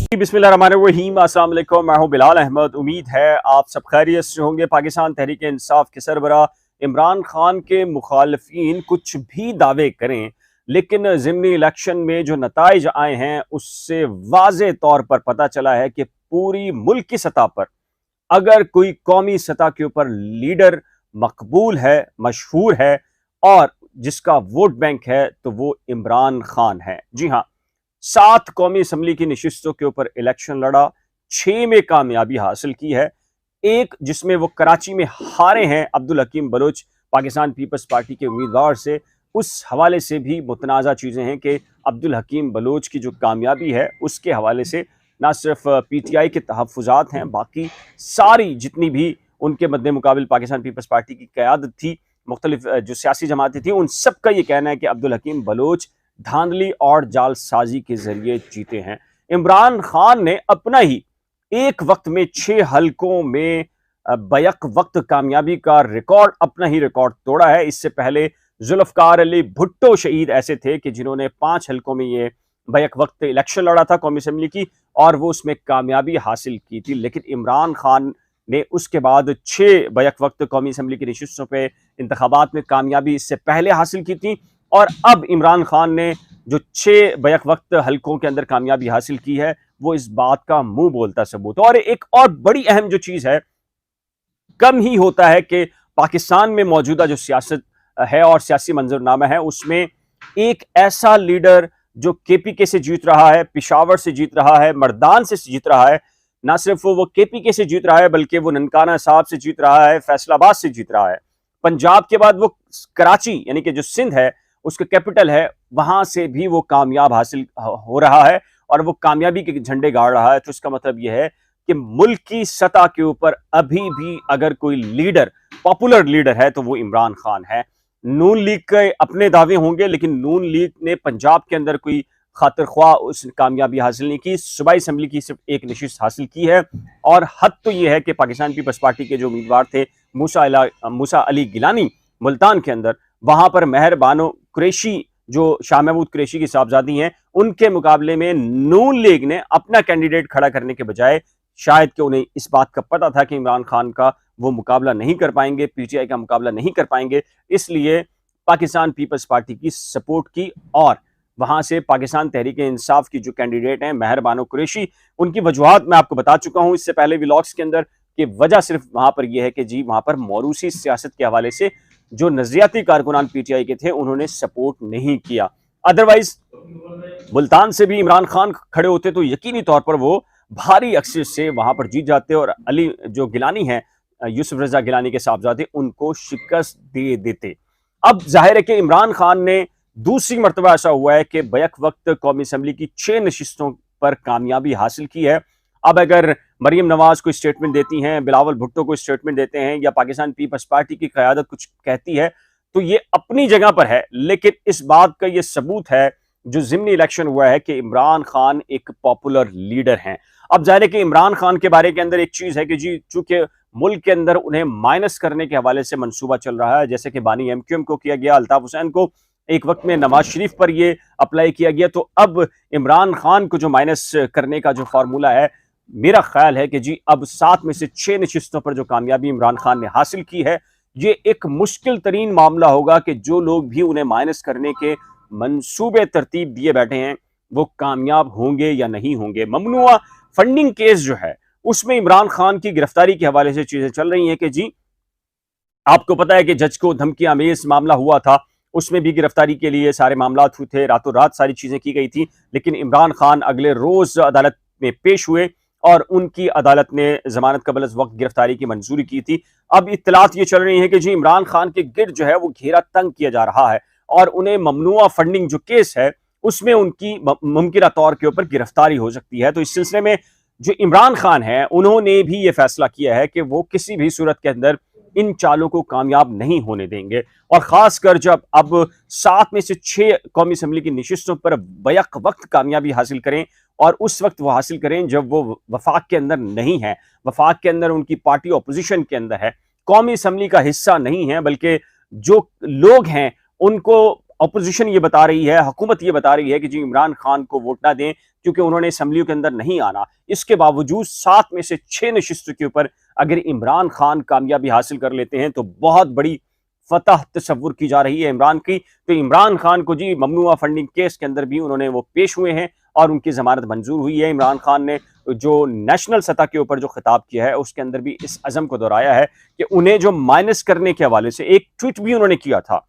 बिस्मिल्लाहिर्रहमानिर्रहीम, अस्सलाम वालेकुम। मैं हूं बिलाल अहमद। उम्मीद है आप सब खैरियत से होंगे। पाकिस्तान तहरीक इंसाफ के सरबरा इमरान खान के मुखालफिन कुछ भी दावे करें, लेकिन ज़िमनी इलेक्शन में जो नताइज आए हैं उससे वाज़े तौर पर पता चला है कि पूरी मुल्क की सतह पर अगर कोई कौमी सतह के ऊपर लीडर मकबूल है, मशहूर है और जिसका वोट बैंक है तो वो इमरान खान है। जी हाँ, 7 कौमी असम्बली की नशिस्तों के ऊपर इलेक्शन लड़ा, 6 में कामयाबी हासिल की है। एक जिसमें वो कराची में हारे हैं अब्दुल हकीम बलोच पाकिस्तान पीपल्स पार्टी के उम्मीदवार से। उस हवाले से भी मुतनाज़ा चीज़ें हैं कि अब्दुल हकीम बलोच की जो कामयाबी है उसके हवाले से ना सिर्फ पीटीआई के तहफ़्फ़ुज़ात हैं, बाकी सारी जितनी भी उनके मद्दे मुकाबिल पाकिस्तान पीपल्स पार्टी की क़यादत थी, मुख्तलिफ जो सियासी जमातें थी, उन सब का ये कहना है कि अब्दुल हकीम बलोच धांधली और जालसाजी के जरिए जीते हैं। इमरान खान ने अपना ही एक वक्त में 6 हलकों में बैक वक्त कामयाबी का रिकॉर्ड, अपना ही रिकॉर्ड तोड़ा है। इससे पहले जुल्फकार अली भुट्टो शहीद ऐसे थे कि जिन्होंने 5 हलकों में ये बैक वक्त इलेक्शन लड़ा था कौमी असम्बली की, और वो उसमें कामयाबी हासिल की थी। लेकिन इमरान खान ने उसके बाद 6 बैक वक्त कौमी असम्बली की नशिस्तों पर इंतखाबात में कामयाबी इससे पहले हासिल की थी, और अब इमरान खान ने जो 6 बैक वक्त हलकों के अंदर कामयाबी हासिल की है वो इस बात का मुंह बोलता सबूत। और एक और बड़ी अहम जो चीज है, कम ही होता है कि पाकिस्तान में मौजूदा जो सियासत है और सियासी मंजरनामा है उसमें एक ऐसा लीडर जो केपीके से जीत रहा है, पिशावर से जीत रहा है, मर्दान से जीत रहा है, ना सिर्फ वो केपीके से जीत रहा है बल्कि वो ननकाना साहब से जीत रहा है, फैसलाबाद से जीत रहा है, पंजाब के बाद वो कराची यानी कि जो सिंध है उसका कैपिटल है, वहां से भी वो कामयाब हासिल हो रहा है और वो कामयाबी के झंडे गाड़ रहा है। तो इसका मतलब यह है कि मुल्क की सतह के ऊपर अभी भी अगर कोई लीडर, पॉपुलर लीडर है तो वो इमरान खान है। नून लीग के अपने दावे होंगे, लेकिन नून लीग ने पंजाब के अंदर कोई खातिर ख्वाह उस कामयाबी हासिल नहीं की। सूबाई असम्बली की सिर्फ एक नशिस्त हासिल की है, और हद तो यह है कि पाकिस्तान पीपल्स पार्टी के जो उम्मीदवार थे मूसा अली गिलानी मुल्तान के अंदर, वहां पर मेहर बानो कुरैशी जो शाह महमूद कुरैशी की साहबजादी हैं, उनके मुकाबले में नून लीग ने अपना कैंडिडेट खड़ा करने के बजाय, शायद कि उन्हें इस बात का पता था कि इमरान खान का वो मुकाबला नहीं कर पाएंगे, पीटीआई का मुकाबला नहीं कर पाएंगे, इसलिए पाकिस्तान पीपल्स पार्टी की सपोर्ट की। और वहां से पाकिस्तान तहरीक इंसाफ की जो कैंडिडेट हैं मेहर बानो कुरैशी, उनकी वजूहत मैं आपको बता चुका हूं इससे पहले व्लॉग्स के अंदर, कि वजह सिर्फ वहां पर यह है कि जी वहां पर मौरूसी सियासत के हवाले से जो नजरियाती कारकुनान पीटीआई के थे उन्होंने सपोर्ट नहीं किया। अदरवाइज मुल्तान से भी इमरान खान खड़े होते तो यकीनी तौर पर वो भारी अक्सर से वहां पर जीत जाते और अली जो गिलानी है, यूसुफ रजा गिलानी के साहबजादे, उनको शिकस्त दे देते। अब जाहिर है कि इमरान खान ने दूसरी मरतबा ऐसा हुआ है कि बैक वक्त कौमी असम्बली की 6 नशिस्तों पर कामयाबी हासिल की है। अब अगर मरियम नवाज को स्टेटमेंट देती हैं, बिलावल भुट्टो को स्टेटमेंट देते हैं, या पाकिस्तान पीपल्स पार्टी की क़यादत कुछ कहती है, तो ये अपनी जगह पर है, लेकिन इस बात का ये सबूत है जो ज़िमनी इलेक्शन हुआ है कि इमरान खान एक पॉपुलर लीडर हैं। अब जाहिर है कि इमरान खान के बारे के अंदर एक चीज़ है कि जी चूंकि मुल्क के अंदर उन्हें माइनस करने के हवाले से मंसूबा चल रहा है, जैसे कि बानी एमक्यूएम को किया गया, अल्ताफ हुसैन को एक वक्त में नवाज शरीफ पर यह अप्लाई किया गया, तो अब इमरान खान को जो माइनस करने का जो फार्मूला है, मेरा ख्याल है कि जी अब 7 में से 6 नशिस्तों पर जो कामयाबी इमरान खान ने हासिल की है, ये एक मुश्किल तरीन मामला होगा कि जो लोग भी उन्हें माइनस करने के मंसूबे तरतीब दिए बैठे हैं वो कामयाब होंगे या नहीं होंगे। ममनुआ फंडिंग केस जो है उसमें इमरान खान की गिरफ्तारी के हवाले से चीजें चल रही हैं कि जी आपको पता है कि जज को धमकी आमेज मामला हुआ था, उसमें भी गिरफ्तारी के लिए सारे मामला हुए थे, रातों रात सारी चीजें की गई थी, लेकिन इमरान खान अगले रोज अदालत में पेश हुए और उनकी अदालत ने जमानत कबल अज़ वक्त गिरफ्तारी की मंजूरी की थी। अब इत्तलात ये चल रही है कि जी इमरान खान के गिर्द जो है वो घेरा तंग किया जा रहा है और उन्हें ममनुआ फंडिंग जो केस है उसमें उनकी मुमकिन तौर के ऊपर गिरफ्तारी हो सकती है। तो इस सिलसिले में जो इमरान खान है उन्होंने भी ये फैसला किया है कि वो किसी भी सूरत के अंदर इन चालों को कामयाब नहीं होने देंगे, और खासकर जब अब 7 में से 6 कौमी असम्बली की नशिस्तों पर बैक वक्त कामयाबी हासिल करें, और उस वक्त वो हासिल करें जब वो वफाक के अंदर नहीं है, वफाक के अंदर उनकी पार्टी अपोजिशन के अंदर है, कौमी असम्बली का हिस्सा नहीं है, बल्कि जो लोग हैं उनको अपोजिशन ये बता रही है, हुकूमत ये बता रही है कि जी इमरान खान को वोट ना दें क्योंकि उन्होंने असम्बलियों के अंदर नहीं आना। इसके बावजूद 7 में से 6 नशिस्तों के ऊपर अगर इमरान खान कामयाबी हासिल कर लेते हैं तो बहुत बड़ी फतह तस्वुर की जा रही है इमरान की। तो इमरान खान को जी ममनुआ फंडिंग केस के अंदर भी उन्होंने वो पेश हुए हैं और उनकी जमानत मंजूर हुई है। इमरान खान ने जो नेशनल सतह के ऊपर जो खिताब किया है उसके अंदर भी इस अज़म को दोहराया है कि उन्हें जो माइनस करने के हवाले से एक ट्वीट भी उन्होंने किया था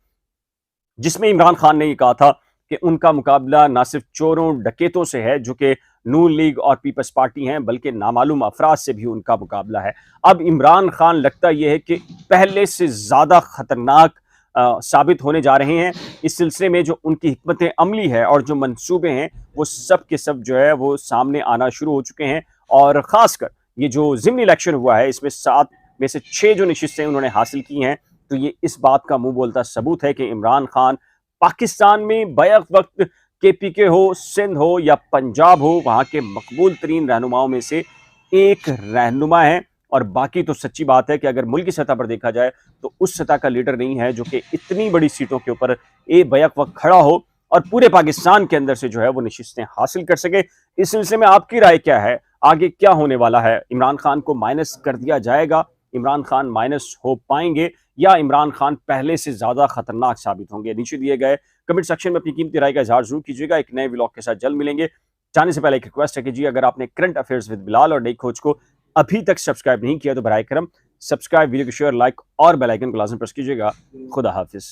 जिसमें इमरान खान ने ये कहा था कि उनका मुकाबला ना सिर्फ चोरों डकैतों से है जो कि नून लीग और पीपल्स पार्टी हैं, बल्कि नामालूम अफराद से भी उनका मुकाबला है। अब इमरान खान लगता यह है कि पहले से ज़्यादा खतरनाक साबित होने जा रहे हैं। इस सिलसिले में जो उनकी हिकमत अमली है और जो मंसूबे हैं वो सब के सब जो है वो सामने आना शुरू हो चुके हैं। और ख़ासकर ये जो ज़िमनी इलेक्शन हुआ है इसमें 7 में से 6 जो नशिस्तें उन्होंने हासिल की हैं, तो ये इस बात का मुंह बोलता सबूत है कि इमरान खान पाकिस्तान में बैक वक्त केपीके हो, सिंध हो या पंजाब हो, वहां के मकबूल तरीन रहनुमाओं में से एक रहनुमा है। और बाकी तो सच्ची बात है कि अगर मुल्क की सतह पर देखा जाए तो उस सतह का लीडर नहीं है जो कि इतनी बड़ी सीटों के ऊपर बैक वक्त खड़ा हो और पूरे पाकिस्तान के अंदर से जो है वो नशिस्तें हासिल कर सके। इस सिलसिले में आपकी राय क्या है? आगे क्या होने वाला है? इमरान खान को माइनस कर दिया जाएगा? इमरान खान माइनस हो पाएंगे या इमरान खान पहले से ज्यादा खतरनाक साबित होंगे? नीचे दिए गए कमेंट सेक्शन में अपनी कीमती राय का इजहार जरूर कीजिएगा। एक नए व्लॉग के साथ जल्द मिलेंगे। जाने से पहले एक रिक्वेस्ट है कि जी अगर आपने करंट अफेयर्स विद बिलाल और नई खोज को अभी तक सब्सक्राइब नहीं किया तो बराए करम सब्सक्राइब, वीडियो को शेयर, लाइक और बेल आइकन को लाजम प्रेस कीजिएगा। खुदा हाफिज।